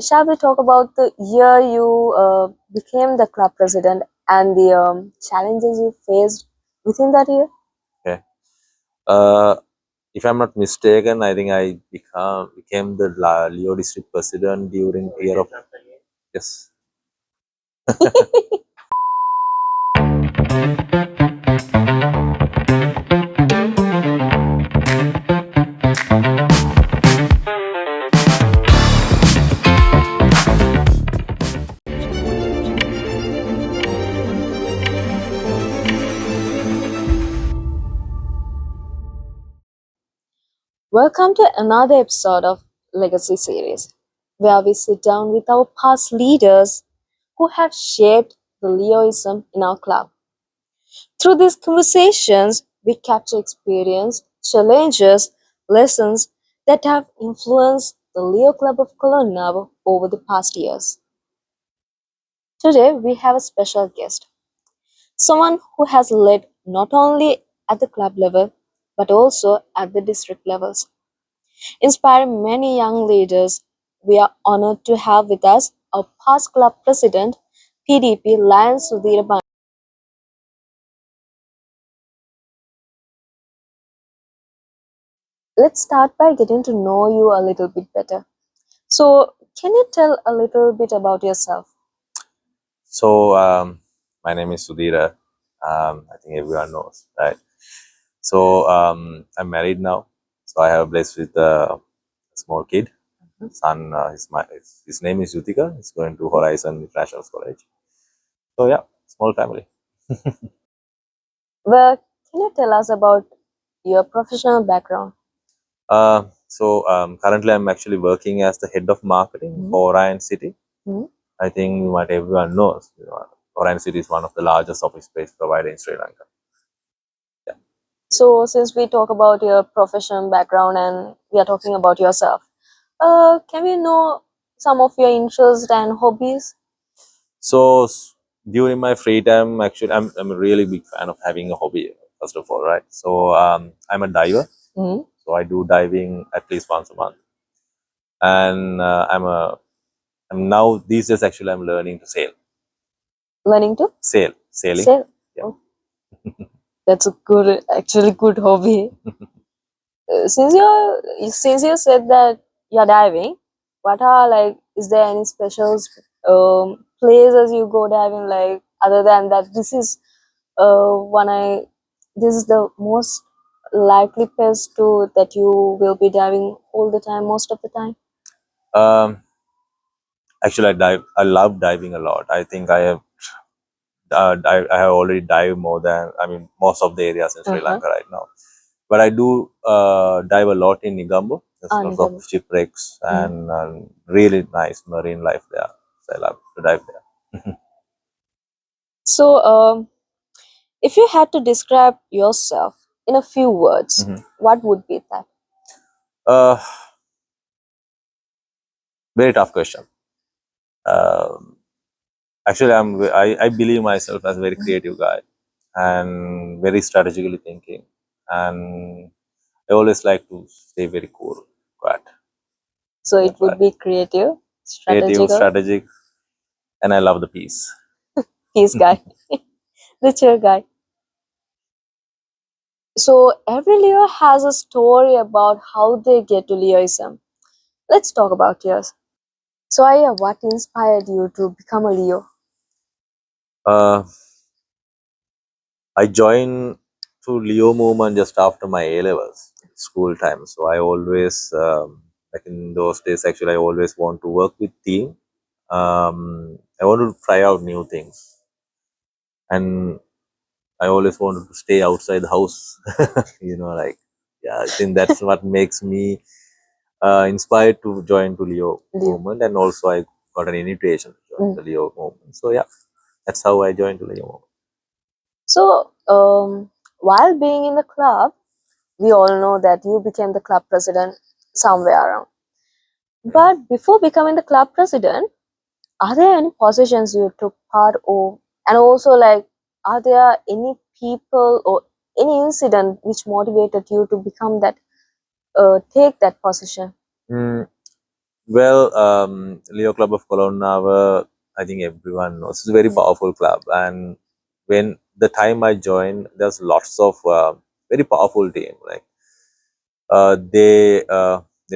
shall we talk about the year you became the club president and the challenges you faced within that year? Okay. Uh, if I'm not mistaken, I think I became the Leo district president during year of yes. Welcome to another episode of Legacy Series, where we sit down with our past leaders who have shaped the Leoism in our club. Through these conversations, we capture experience, challenges, lessons that have influenced the Leo Club of Kolonnawa over the past years. Today, we have a special guest, someone who has led not only at the club level but also at the district levels. Inspiring many young leaders, we are honored to have with us our past club president, PDP Lion Sudheera Bandara. Let's start by getting to know you a little bit better. So, can you tell a little bit about yourself? So my name is Sudheera. I think everyone knows, right? So I'm married now. So I have blessed with a small kid. Son, his name is Yutika. He's going to Horizon International College. So yeah, small family. Well, can you tell us about your professional background? Currently I'm actually working as the head of marketing for Orion City. I think what everyone knows, Orion City is one of the largest office space provider in Sri Lanka. So, since we talk about your professional background and we are talking about yourself, can we know some of your interests and hobbies? So during my free time, actually, I'm a really big fan of having a hobby. First of all, right? So I'm a diver. Mhm. So I do diving at least once a month, and I'm now these days actually I'm learning to sail. Learning to Sailing. sail. Yeah. Oh, that's a good, actually good hobby. Since you said that you're diving, what are like? Is there any special places you go diving? Like other than that, this is one I. This is the most likely place to that you will be diving all the time, most of the time. Um, Actually, I dive. I love diving a lot. I think I have already dived more than most of the areas in Sri Lanka right now. But I do dive a lot in Negombo. There's lots of Negombo. shipwrecks and really nice marine life there. So I love to dive there. So, if you had to describe yourself in a few words, what would be that? Uh, Very tough question. Um, Actually, I believe myself as a very creative guy and very strategically thinking, and I always like to stay very cool, quiet, So it would be creative, creative, strategical, strategic, and I love the peace. peace guy, the chill guy. So every Leo has a story about how they get to Leoism. Let's talk about yours. So Aya, what inspired you to become a Leo? Uh, I joined to Leo movement just after my A levels, school time. So I always, like in those days, actually, I always want to work with team. I want to try out new things, and I always wanted to stay outside the house. Like yeah, I think that's what makes me inspired to join to Leo movement, and also I got an invitation to join the Leo movement. So yeah, that's how I joined the Leo movement. So while being in the club, we all know that you became the club president somewhere around. But before becoming the club president, are there any positions you took part of? And also, like, are there any people or any incident which motivated you to become that, take that position? Mm, Well, Leo Club of Kolonnawa, I think everyone knows. It's a very powerful club, and when the time I joined, there's lots of very powerful team. Like they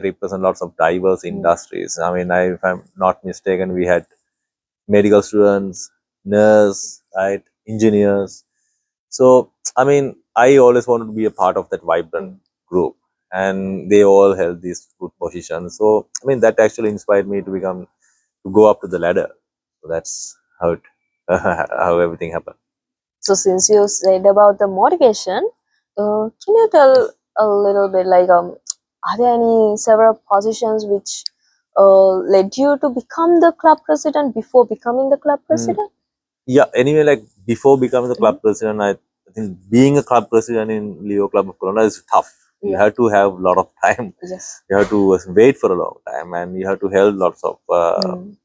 represent lots of diverse industries. I mean, if I'm not mistaken, we had medical students, nurse, right, engineers. So I mean, I always wanted to be a part of that vibrant group, and they all held these good positions. So I mean, that actually inspired me to go up to the ladder. So that's how it how everything happened. So since you said about the motivation, can you tell a little bit like are there any several positions which led you to become the club president before becoming the club Mm, president? yeah. Anyway, like before becoming the Mhm. club president, I think being a club president in Leo Club of Corona is tough. You Yeah. have to have a lot of time. Yes. You have to wait for a long time, and you have to hold lots of Mm.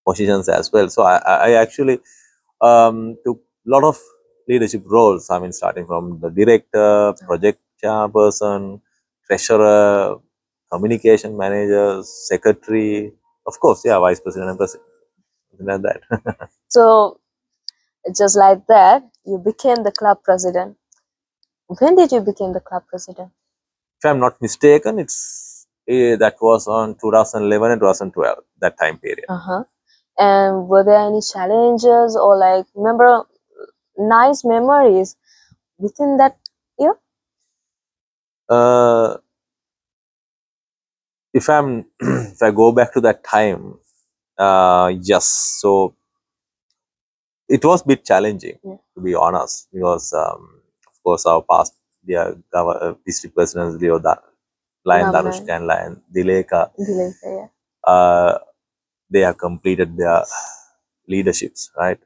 positions as well. So I actually took a lot of leadership roles. I mean, starting from the director, project chairperson, treasurer, communication manager, secretary, of course, yeah, vice president and president, something like that. So just like that, you became the club president. When did you become the club president? If I'm not mistaken, it's that was on 2011 and 2012, that time period. Uh-huh. And were there any challenges or like remember nice memories within that year? Uh, if I'm if I go back to that time, yes. So it was a bit challenging, Yeah. to be honest, because of course our past district presidents Lion Naman. Danushka and Lion Dileka, Delay, yeah. uh, they have completed their leaderships, right,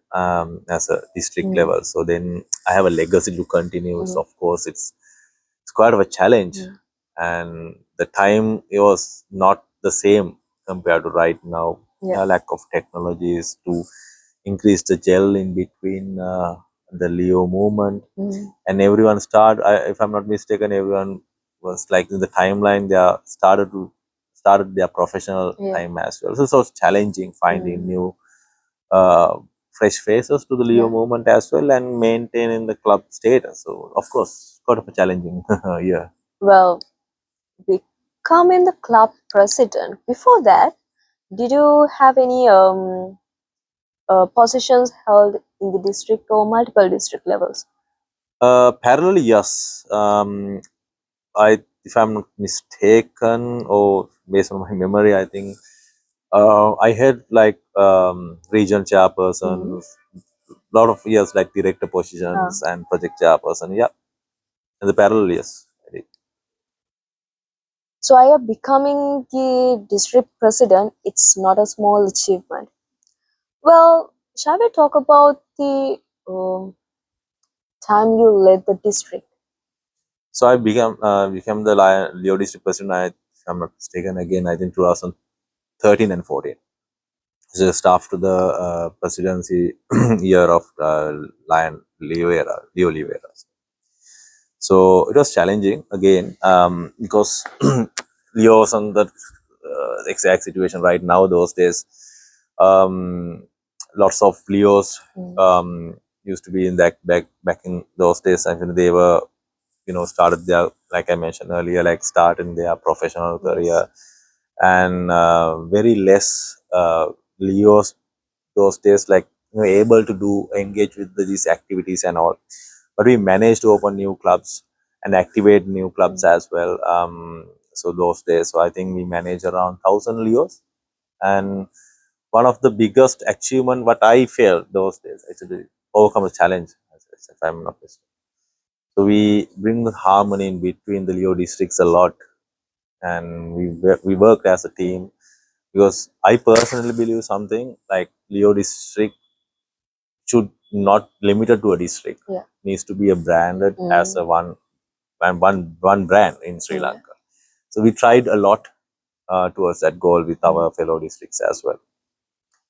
as a district Mm. level. So then I have a legacy to continue. So Mm. of course it's quite of a challenge, Mm. and the time it was not the same compared to right now. Yeah. Lack of technologies to increase the gel in between the Leo movement, Mm. and everyone if I'm not mistaken, everyone was like in the timeline they are started their professional Yeah. time as well. So it's challenging finding Mm. new uh, fresh faces to the Leo Yeah. movement as well and maintaining the club status. So of course, quite of a challenging year. Well, becoming the club president. Before that, did you have any positions held in the district or multiple district levels? Parallelly, yes. If I'm not mistaken, or based on my memory, I think I had like region Mm. chairpersons, lot of years like director Uh, positions and project chairperson. Yeah, in the parallel, yes. I did. so I am becoming the district president. It's not a small achievement. Well, shall we talk about the time you led the district? So I became the Leo district president. If I'm not mistaken, again, I think 2013 and 14. Just after the presidency year of Leo era. So it was challenging again because Leo was on that exact situation right now. Those days, um, lots of Leos Mm. used to be in that back in those days. I mean, they were started their, like I mentioned earlier, like starting their professional Yes. career, and very less Leos those days like able to do engage with these activities and all, but we managed to open new clubs and activate new clubs Mm. as well. So those days, so I think we managed around 1,000 Leos, and one of the biggest achievement what I felt those days actually overcome a challenge, if I'm not mistaken. So we bring the harmony in between the Leo districts a lot, and we work as a team, because I personally believe something like Leo district should not limited to a district. Yeah. Needs to be a branded as a Mm. one brand in Sri Yeah. Lanka. So we tried a lot towards that goal with Mm. our fellow districts as well.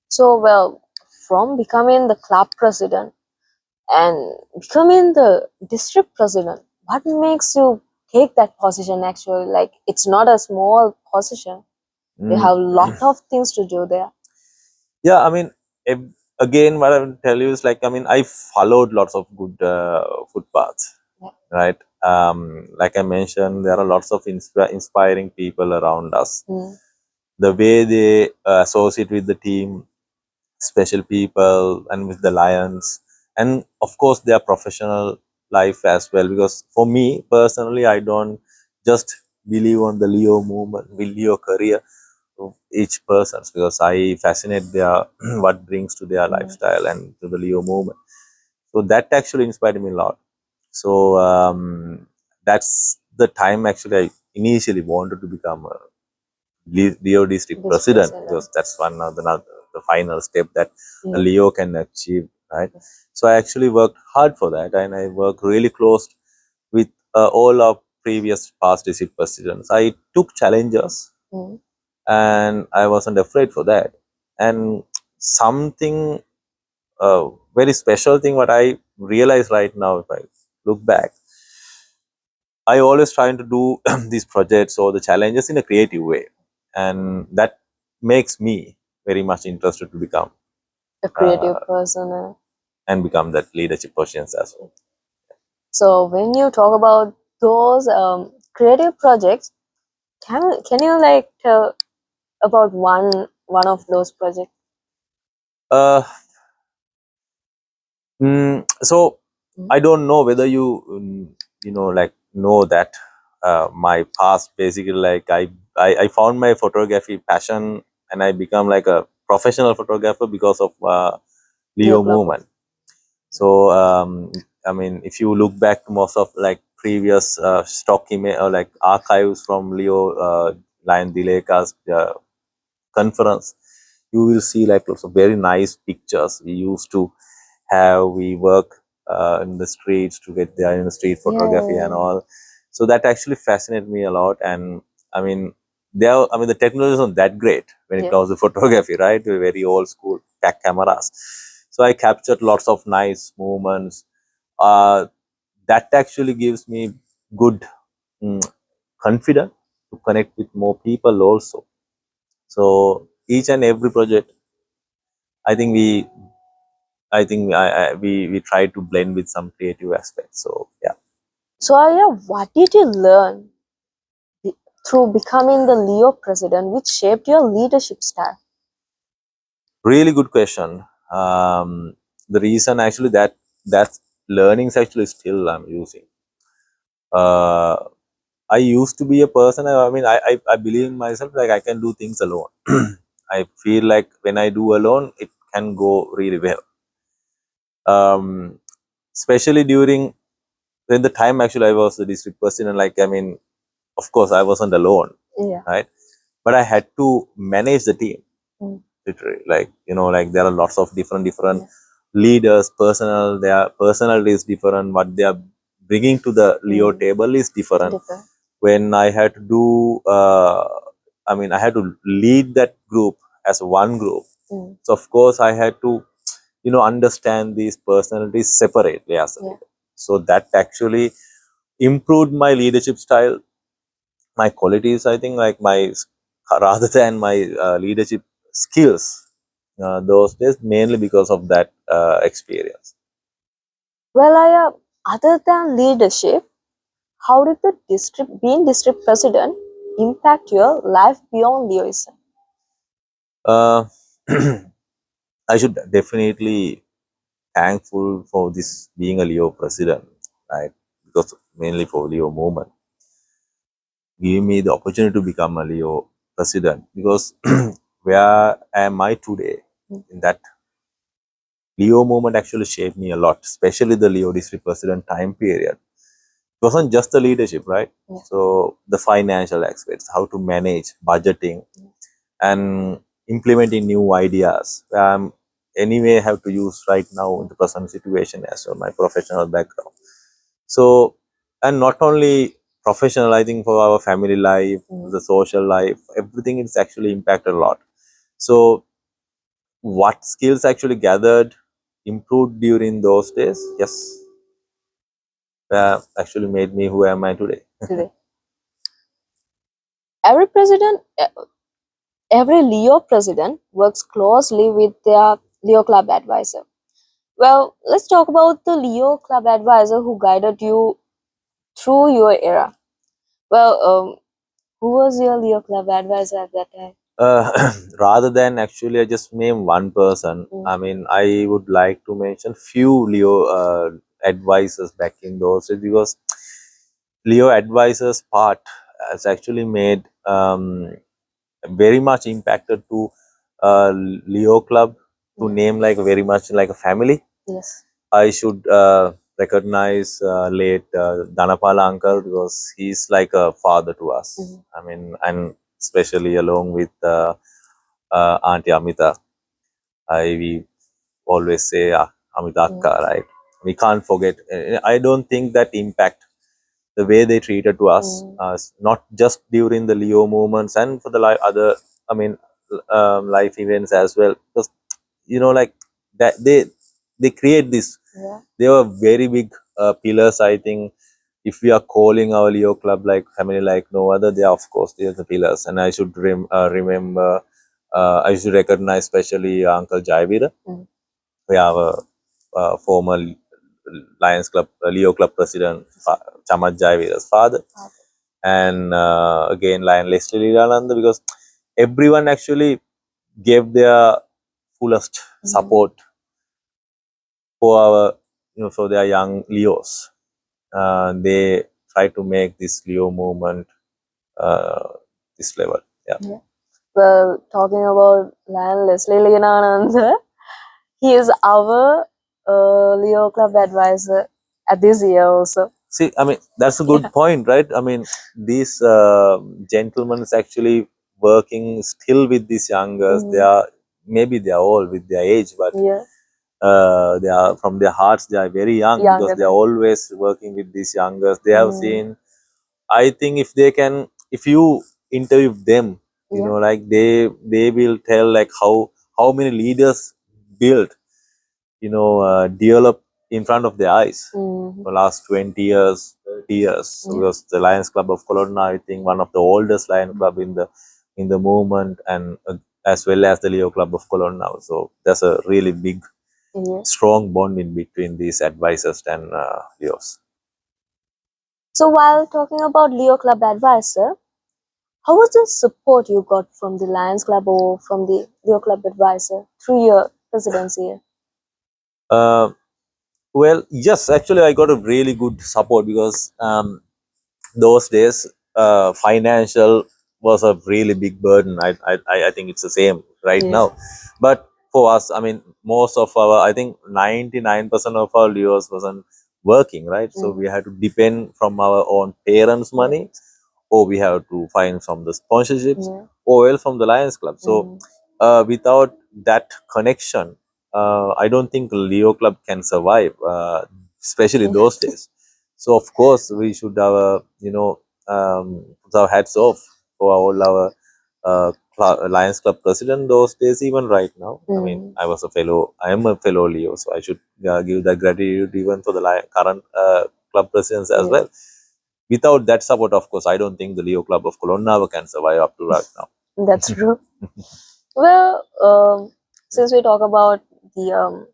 So, well, from becoming the club president and becoming the district president, what makes you take that position actually? Like, it's not a small position. They Mm, have lot of things to do there. yeah, I mean, again, what I will tell you is like, I mean, I followed lots of good footpaths, Yeah. right? Like I mentioned, there are lots of inspiring people around us. Mm. The way they associate with the team, special people, and with the Lions, and of course, their professional life as well. Because for me personally, I don't just believe on the Leo movement, Leo career of each person, because I fascinate their what brings to their Mm. lifestyle and to the Leo movement. So that actually inspired me a lot. So that's the time actually I initially wanted to become a Leo district This president, president. because that's one of the final step that a Yeah. Leo can achieve, right? So I actually worked hard for that, and I worked really close with all our previous past district presidents. I took challenges, Mm. and I wasn't afraid for that. And something very special thing what I realize right now, if I look back, I always trying to do these projects or the challenges in a creative way, and that makes me very much interested to become A uh, creative person. and become that leadership positions as well. So when you talk about those creative projects, can you like tell about one of those projects? Uh, so Mm. I don't know whether you like know that my past basically, like I found my photography passion, and I become like a professional photographer because of Leo Leo Club of movement. So I mean, if you look back to most of like previous stock image or like archives from Leo Lion Dileka's conference, you will see like lots of very nice pictures we used to have. We work in the streets to get there in the street photography and yeah. all. So that actually fascinated me a lot. And I mean, I mean, the technology is not that great when it Yeah. comes to photography, right? We're very old school pack cameras. So I captured lots of nice moments. Uh, that actually gives me good mm, confidence to connect with more people also. So each and every project, I think we try to blend with some creative aspects. So yeah, So Aya, what did you learn be- through becoming the Leo president, which shaped your leadership style? really good question. The reason actually that learnings actually still I'm using. Uh, I used to be a person. I mean, I believe in myself. Like I can do things alone. I feel like when I do alone, it can go really well. Um, Especially during when the time actually I was the district president. Like I mean, of course I wasn't alone, Yeah. right? But I had to manage the team. Mm. Literally, like like there are lots of different Yeah. leaders, personal. Their personality is different. What they are bringing to the Leo Mm. table is different. Different. When I had to do, I mean, I had to lead that group as one group. Mm. So of course, I had to, understand these personalities separately as a Yeah. leader. So that actually improved my leadership style, my qualities. I think like my rather than my leadership skills those days, mainly because of that experience. Well, Aya, other than leadership, how did the being district president impact your life beyond Leoism? Uh, I should definitely thankful for this being a Leo president, right? Because mainly for Leo movement, giving me the opportunity to become a Leo president. Because where am I today? Mm. In that Leo movement actually shaped me a lot, especially the Leo district president time period. It wasn't just the leadership, right? Yeah. So the financial aspects, how to manage budgeting and implementing new ideas. Anyway, I have to use right now in the present situation as well, my professional background. So, and not only professional, I think for our family life, Mm. the social life, everything is actually impacted a lot. So, what skills actually gathered, improved during those days? Yes, actually made me who am I today. Today, every president every Leo president works closely with their Leo Club advisor. Well, let's talk about the Leo Club advisor who guided you through your era. Well, who was your Leo Club advisor at that time? Rather than actually I just name one person, I mean, I would like to mention few Leo advisors back in those days, because Leo advisors part has actually made very much impacted to Leo Club to name like very much like a family. Yes. I should recognize late Dhanapala uncle, because he's like a father to us. I mean, and especially along with Auntie Amita. We always say Amita Akka, right? We can't forget. I don't think that impact the way they treated to us, not just during the Leo movements and for the other, I mean, life events as well. Because like that they create this. Yeah. They were very big pillars. I think if we are calling our Leo Club like family like no other, they are of course they are the pillars. And I should remember. I should recognize especially Uncle Jaivira. We have a former Lions Club, Leo Club president, Chamat Jaivira's father, and again Lion Leslie Leelananda, because everyone actually gave their fullest support for our, for their young Leos. They try to make this Leo movement this level. Yeah. Well, talking about Lion Leslie Leonananda, he is our Leo Club advisor at this year also. See, I mean, that's a good point, right? I mean, these gentlemen is actually working still with these youngers. They are, maybe they are all with their age, but they are from their hearts, they are very young, because they are always working with these youngers. They have seen, I think if they can, if you interview them, like they will tell like how many leaders built, develop in front of their eyes for last 20 years, 30 years. So because the Lions Club of Kolonnawa, I think one of the oldest Lion Club in the movement, and as well as the Leo Club of Kolonnawa. So there's a really big, strong bond in between these advisors and Leos. So while talking about Leo Club advisor, how was the support you got from the Lions Club or from the Leo Club advisor through your presidency? Well, yes, actually, I got a really good support, because those days, financial was a really big burden. I think it's the same right now. But for us, I mean, most of our, I think 99% of our Leos wasn't working, right? So we had to depend from our own parents' money, or we have to find from the sponsorships, or else from the Lions Club. So without that connection, I don't think Leo Club can survive, especially those days. So of course we should have a, put our hats off for all our Lions Club president those days, even right now. I mean, I am a fellow Leo, so I should give that gratitude even for the current club presidents as well. Without that support, of course, I don't think the Leo Club of Kolonnawa can survive up to right now. That's true. Well, since we talk about the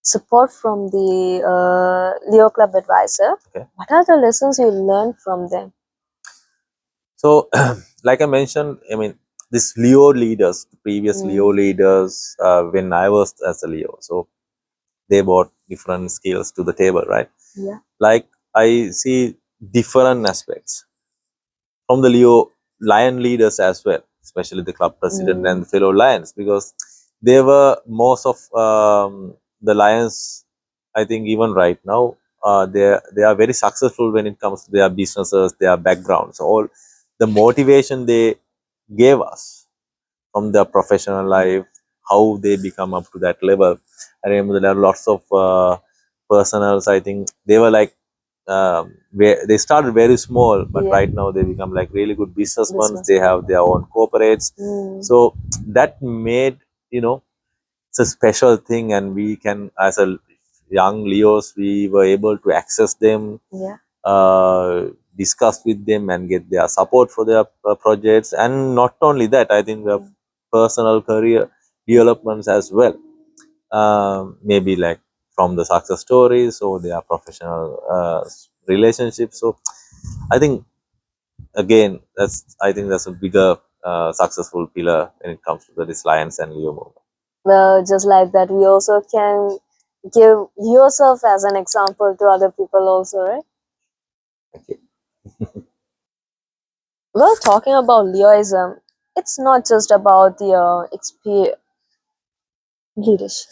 support from the Leo Club advisor, what are the lessons you learned from them? So, like I mentioned, I mean, this Leo leaders, the previous Leo leaders, when I was as a Leo, so they brought different skills to the table, right? Yeah. Like I see different aspects from the Leo Lion leaders as well, especially the club president and the fellow Lions, because they were most of the Lions. I think even right now, they are very successful when it comes to their businesses, their backgrounds, all the motivation they gave us from their professional life, how they become up to that level. I remember there are lots of personals. I think they were like they started very small, but right now they become like really good businessmen. They have their own corporates. So that made, it's a special thing, and we can, as a young Leos, we were able to access them. discuss with them and get their support for their projects. And not only that, I think the personal career developments as well. Maybe like from the success stories or their professional relationships. So I think again, I think that's a bigger successful pillar when it comes to this Lions and Leo movement. Well, just like that, we also can give yourself as an example to other people also, right? Okay. Well, talking about Leoism, it's not just about the leadership.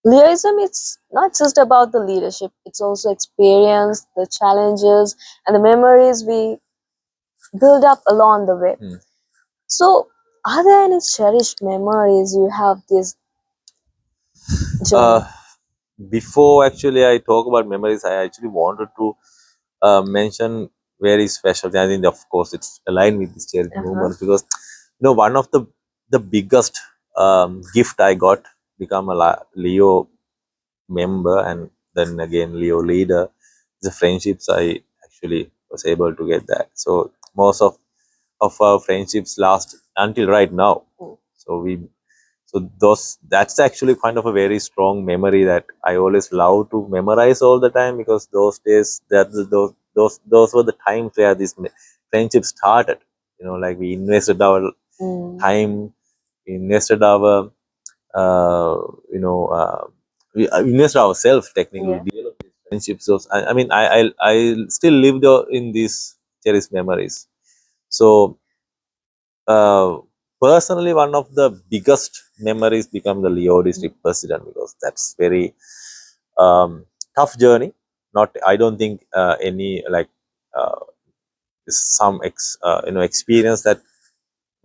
Leoism, it's not just about the leadership, it's also experience, the challenges, and the memories we build up along the way. Hmm. So, are there any cherished memories you have this journey? Before actually I talk about memories, I actually wanted to mention very special. I think of course it's aligned with this charity movement because one of the biggest gift I got become a Leo member and then again Leo leader. The friendships I actually was able to get that. So most of our friendships last until right now. So that's actually kind of a very strong memory that I always love to memorize all the time because those days those were the times where this friendship started. Like we invested our time, we invested our uh, you know we invested ourselves technically to develop these friendships. So I mean I still live in these cherished memories. So uh, personally, one of the biggest memories become the Leo district president because that's very tough journey. Not, I don't think any like uh, some experience that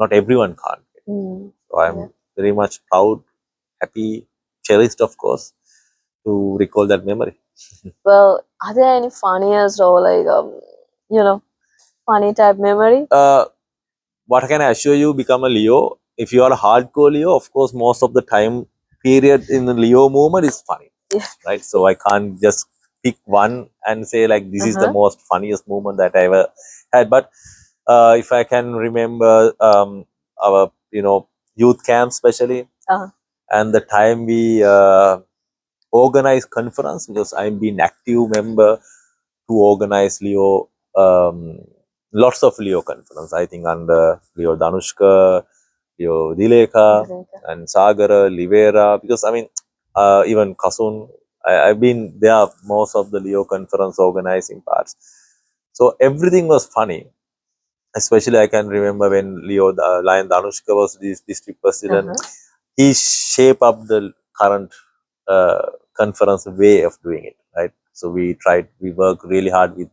not everyone can't get. So I'm very much proud, happy, cherished, of course, to recall that memory. Well, are there any funniest or like funny type memory? What can I assure you? Become a Leo. If you are a hardcore Leo, of course, most of the time period in the Leo movement is funny, right? So I can't just pick one and say like this is the most funniest moment that I ever had. But if I can remember our youth camp especially, and the time we organize conference because I've been active member to organize Leo, lots of Leo conference. I think under Leo Danushka, Leo Dileka, and Sagara, Livera. Because I mean, even Kasun, I've been there most of the Leo conference organizing parts. So everything was funny. Especially, I can remember when Leo Lion Danushka was this district president. He shaped up the current uh, conference way of doing it, right? So we worked really hard with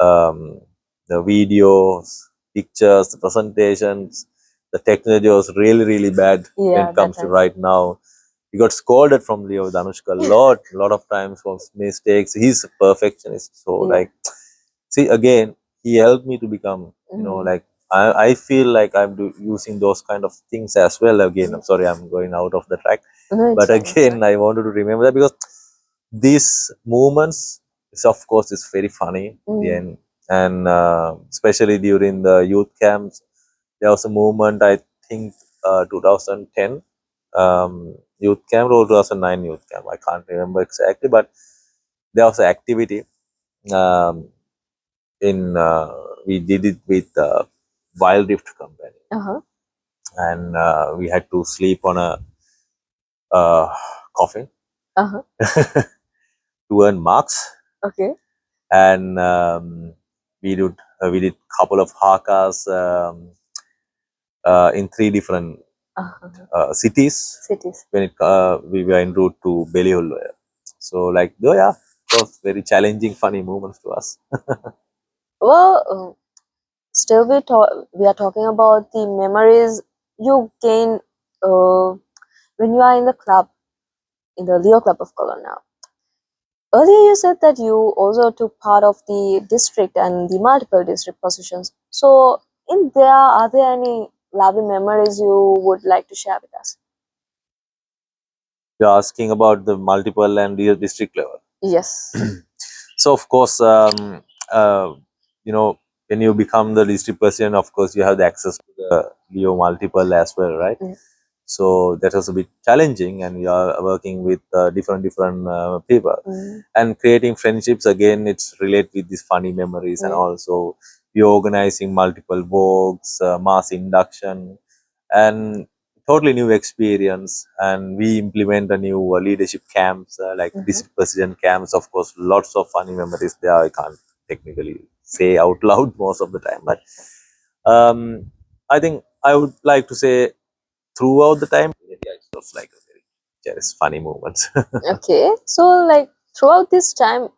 um, the videos, pictures, the presentations. The technology was really, really bad when it comes to right now. He got scolded from Leo Danushka a lot of times for mistakes. He's a perfectionist. So like, see again, he helped me to become, like I feel like I'm using those kind of things as well. Again, I'm sorry, I'm going out of the track. But again, I wanted to remember that because these movements is of course is very funny and especially during the youth camps there was a movement I think 2010 youth camp or 2009 youth camp, I can't remember exactly, but there was an activity um, in we did it with Wild Rift company and we had to sleep on a coffin to earn marks. And we did couple of hakas in three different cities when we were en route to Belihulla. So like yeah, those very challenging funny moments to us. Well, still we are talking about the memories you gain when you are in the club, in the Leo Club of Kolonnawa. Earlier, you said that you also took part of the district and the multiple district positions. So, in there, are there any lovely memories you would like to share with us? You're asking about the multiple and the district level. Yes. So of course, uh, you know, when you become the district president, of course, you have the access to the Leo multiple as well, right? Yeah. So that was a bit challenging, and we are working with different people and creating friendships. Again, it's related with these funny memories, and Yeah. also we organizing multiple walks, mass induction, and totally new experience. And we implement a new leadership camps, like district president camps. Of course, lots of funny memories there. I can't technically say out loud most of the time, but I think I would like to say throughout the time, yeah, it was like a very cherished, funny moments. Okay, so like throughout this time,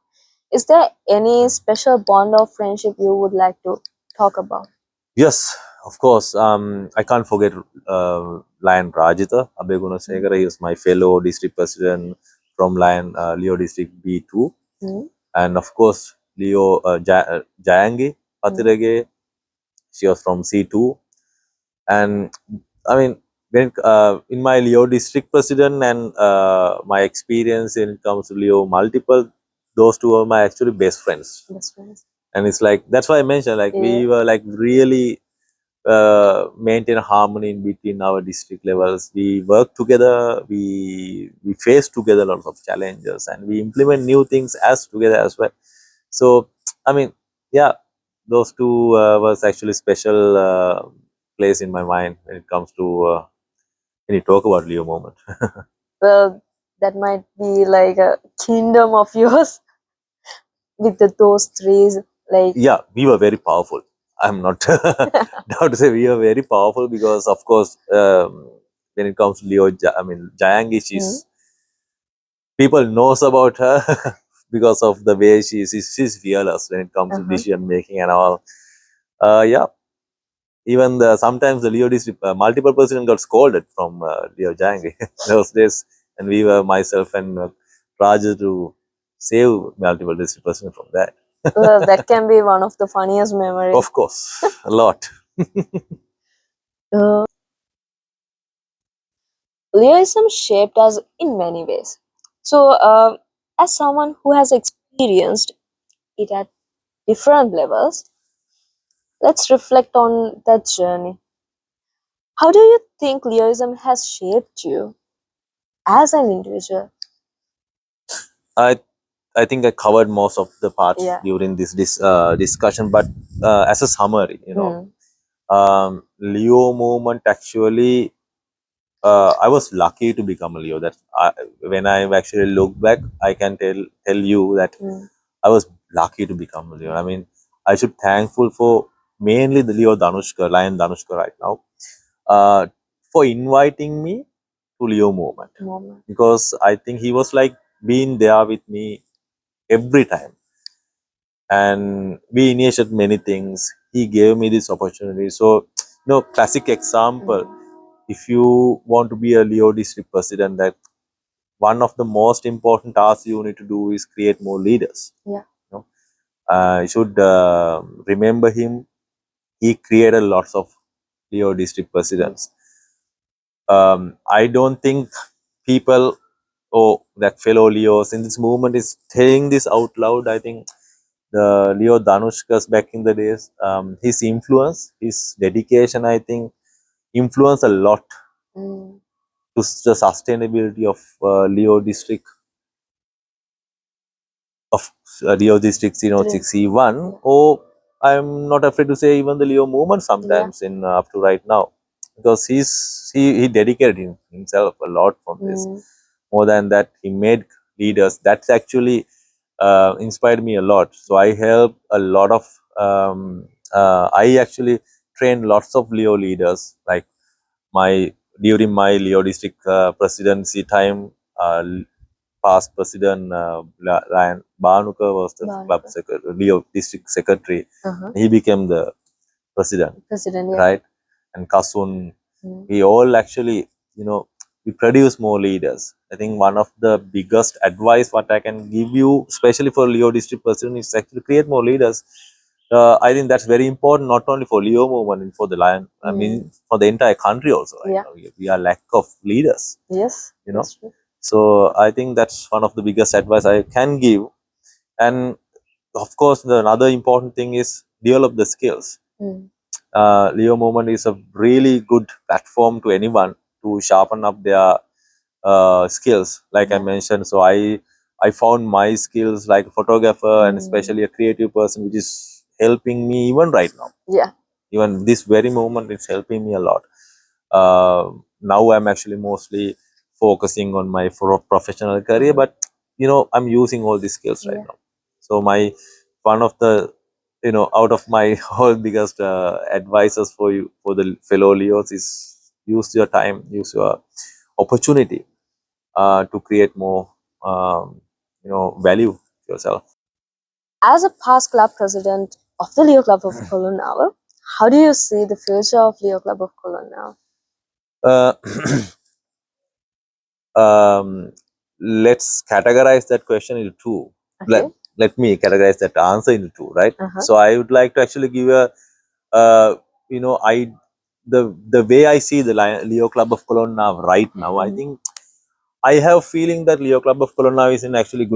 is there any special bond of friendship you would like to talk about? Yes, of course. I can't forget Lion Rajita Abegunasekara. He was my fellow district president from Lion Leo District B2, Mm. and of course Leo Jayangi Patirage. She was from C2, and I mean, in my Leo district president and my experience in terms of Leo multiple, those two are my actually best friends. Best friends. And it's like that's why I mentioned, like, Yeah. we were like really maintain harmony in between our district levels. We work together, we face together lots of challenges, and we implement new things as together as well. So I mean, yeah, those two was actually special place in my mind when it comes to when you talk about Leo moment. Well, that might be like a kingdom of yours with those trees. Like, Yeah, we were very powerful. I'm not down to say we are very powerful, because of course, when it comes to I mean Jayangi, people knows about her because of the way she's fearless when it comes to decision making and all. Yeah, even sometimes the Leo district multiple person got scolded from Leo Jayangi those days, and we were myself and Raja to save multiple district person from that. well, that can be one of the funniest memories. Of course, a lot. Uh, Leoism shaped us in many ways. So, as someone who has experienced it at different levels, let's reflect on that journey. How do you think Leoism has shaped you as an individual? I I think I covered most of the parts Yeah. during this discussion, but as a summary, Mm. Leo movement actually, I was lucky to become a Leo. When I actually look back, I can tell you that I was lucky to become a Leo. I mean, I should thankful for mainly the Leo Danushka, Lion Danushka right now, uh, for inviting me to Leo movement, Moment. because I think he was like being there with me every time, and we initiated many things. He gave me this opportunity. So, classic example. If you want to be a Leo district president, that one of the most important tasks you need to do is create more leaders. Yeah. You know, you should remember him. He created lots of Leo district presidents. I don't think people, that fellow Leos in this movement is saying this out loud. I think the Leo Danushkas back in the days, his influence, his dedication, I think, influenced a lot to the sustainability of Leo district of Leo district 06C1, or I'm not afraid to say even the Leo movement sometimes in up to right now, because he dedicated himself a lot from this. More than that, he made leaders. That's actually inspired me a lot. So I helped a lot of. I actually trained lots of Leo leaders. Like my during my Leo district presidency time, past president Ryan Banuka was the club secretary, Leo district secretary. He became the president, right? And Kasun, we all actually, we produce more leaders. I think one of the biggest advice what I can give you, especially for Leo district president, is actually create more leaders. I think that's very important, not only for Leo movement and for the Lion. I mean, for the entire country also. Right now, we are lack of leaders. Yes. You know, so I think that's one of the biggest advice I can give. And of course, the another important thing is develop the skills. Leo movement is a really good platform to anyone to sharpen up their skills. Like I mentioned, so I found my skills like a photographer and especially a creative person, which is helping me even right now. Yeah. Even this very moment, it's helping me a lot. Now I'm actually mostly focusing on my professional career, but I'm using all these skills right now. So my one of the out of my whole biggest advices for you, for the fellow Leos, is use your time, use your opportunity to create more value to yourself. As a past club president of the Leo Club of Kolonnawa, how do you see the future of Leo Club of Kolonnawa? uh, let's categorize that question into two. Okay. Let me categorize that answer into two, right? Uh-huh. So I would like to actually give a I the way I see the Leo Club of Kolonna right now, I think I have feeling that Leo Club of Kolonna is in actually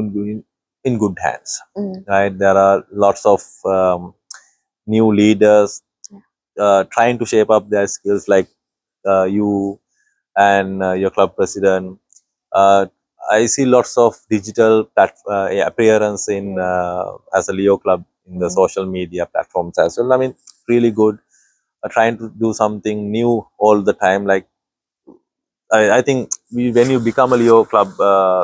in good hands. Right, there are lots of new leaders trying to shape up their skills, like you and your club president. Uh, I see lots of digital appearance in as a Leo Club in the social media platforms as well. I mean, really good. Trying to do something new all the time. Like I think when you become a Leo Club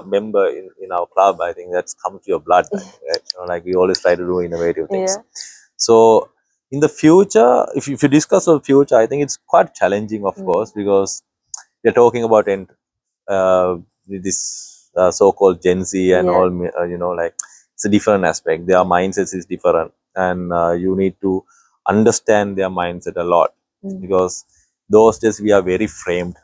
member in our club, I think that's come to your blood. I think, right? Like we always try to do innovative things. Yeah. So in the future, if you discuss the future, I think it's quite challenging, of course, because we're talking about this so-called Gen Z and all, like it's a different aspect. Their mindsets is different, and you need to understand their mindset a lot because those days we are very framed.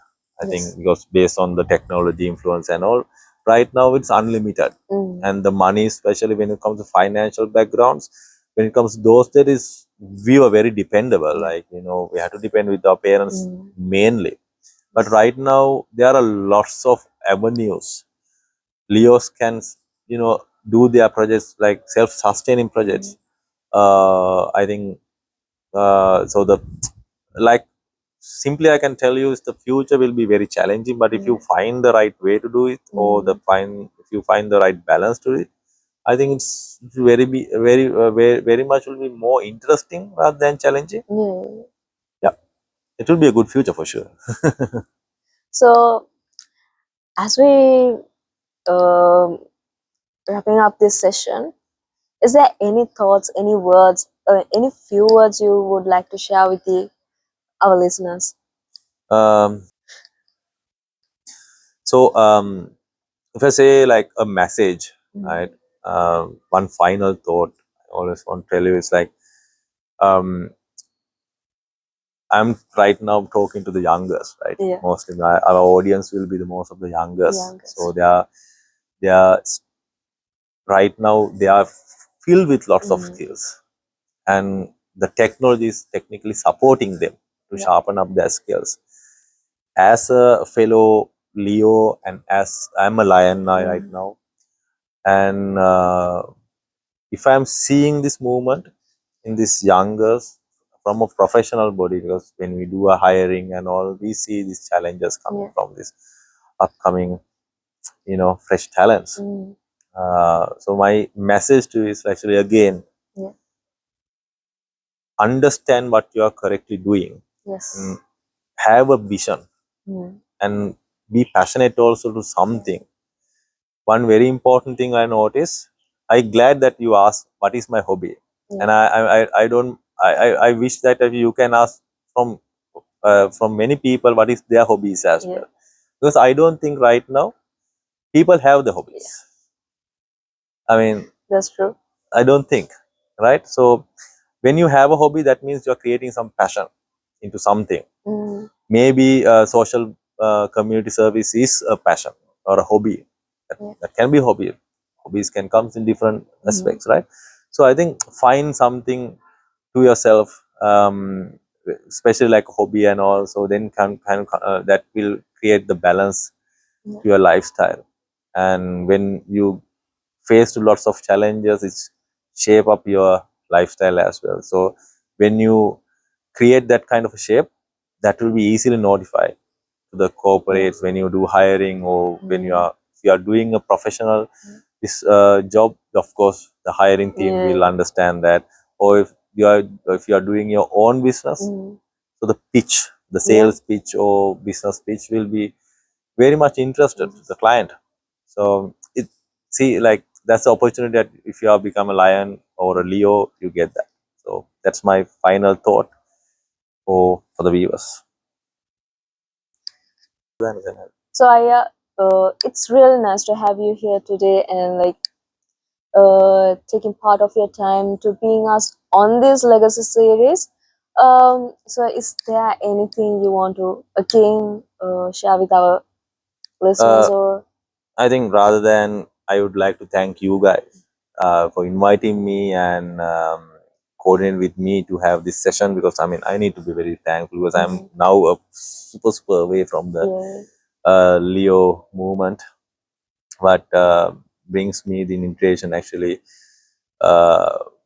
I think because based on the technology influence and all, right now it's unlimited, and the money, especially when it comes to financial backgrounds, when it comes to those days, we were very dependable. Like we had to depend with our parents mainly, but right now there are lots of avenues. Leos can, do their projects like self-sustaining projects. I think so. The like simply I can tell you is the future will be very challenging. But if you find the right way to do it, or if you find the right balance to it, I think it's very much will be more interesting rather than challenging. Yeah, it will be a good future for sure. So, as we um wrapping up this session, is there any thoughts, any words, any few words you would like to share with our listeners? Um, so if I say like a message, right? One final thought I always want to tell you is like, um, I'm right now talking to the youngest, right? Yeah. Mostly our audience will be the most of the youngest. So they are right now they are filled with lots of skills, and the technology is technically supporting them to sharpen up their skills. As a fellow Leo, and as I'm a lion now right now, and if I'm seeing this movement in this youngers from a professional body, because when we do a hiring and all, we see these challenges coming from this upcoming, fresh talents. So my message to you is actually again, understand what you are correctly doing. Have a vision and be passionate also to something. One very important thing I notice, I'm glad that you asked what is my hobby. And I don't I wish that you can ask from many people what is their hobbies as well, because I don't think right now people have the hobbies. I mean, That's true. I don't think, right? So when you have a hobby, that means you're creating some passion into something. Maybe social community service is a passion or a hobby. That can be hobby. Hobbies can come in different aspects, right? So I think find something to yourself, especially like a hobby and all. So then that will create the balance to your lifestyle. And when you face to lots of challenges, it's shape up your lifestyle as well. So when you create that kind of a shape, that will be easily notified to the corporates when you do hiring, or when if you are doing a professional this job. Of course, the hiring team will understand that. Or if you are doing your own business, so the pitch, the sales pitch or business pitch will be very much interested to the client. So it see, like, that's the opportunity that if you have become a lion or a Leo, you get that. So that's my final thought for the viewers. So Aya, it's really nice to have you here today and like taking part of your time to being us on this legacy series. So is there anything you want to again share with our listeners Uh, or? I think rather than, I would like to thank you guys for inviting me and coordinate with me to have this session, because I mean I need to be very thankful because I'm now a super away from the Leo movement, but brings me the invitation actually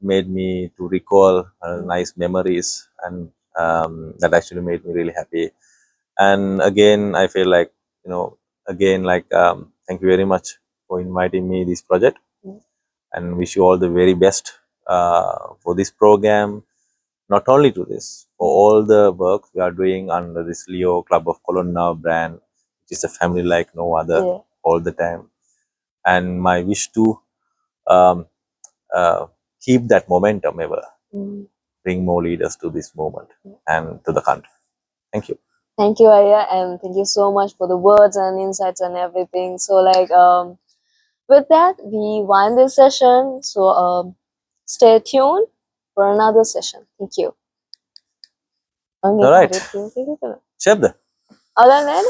made me to recall nice memories, and that actually made me really happy. And again, I feel like, again, like, thank you very much for inviting me this project, and wish you all the very best for this program. Not only to this, for all the work we are doing under this Leo Club of Kolonnawa brand, which is a family like no other, all the time. And my wish to um, uh, keep that momentum ever, bring more leaders to this movement and to the country. Thank you. Thank you, Aya, and thank you so much for the words and insights and everything. So, like, with that, we wind this session. So, stay tuned for another session. Thank you. All right. Shabda. Other than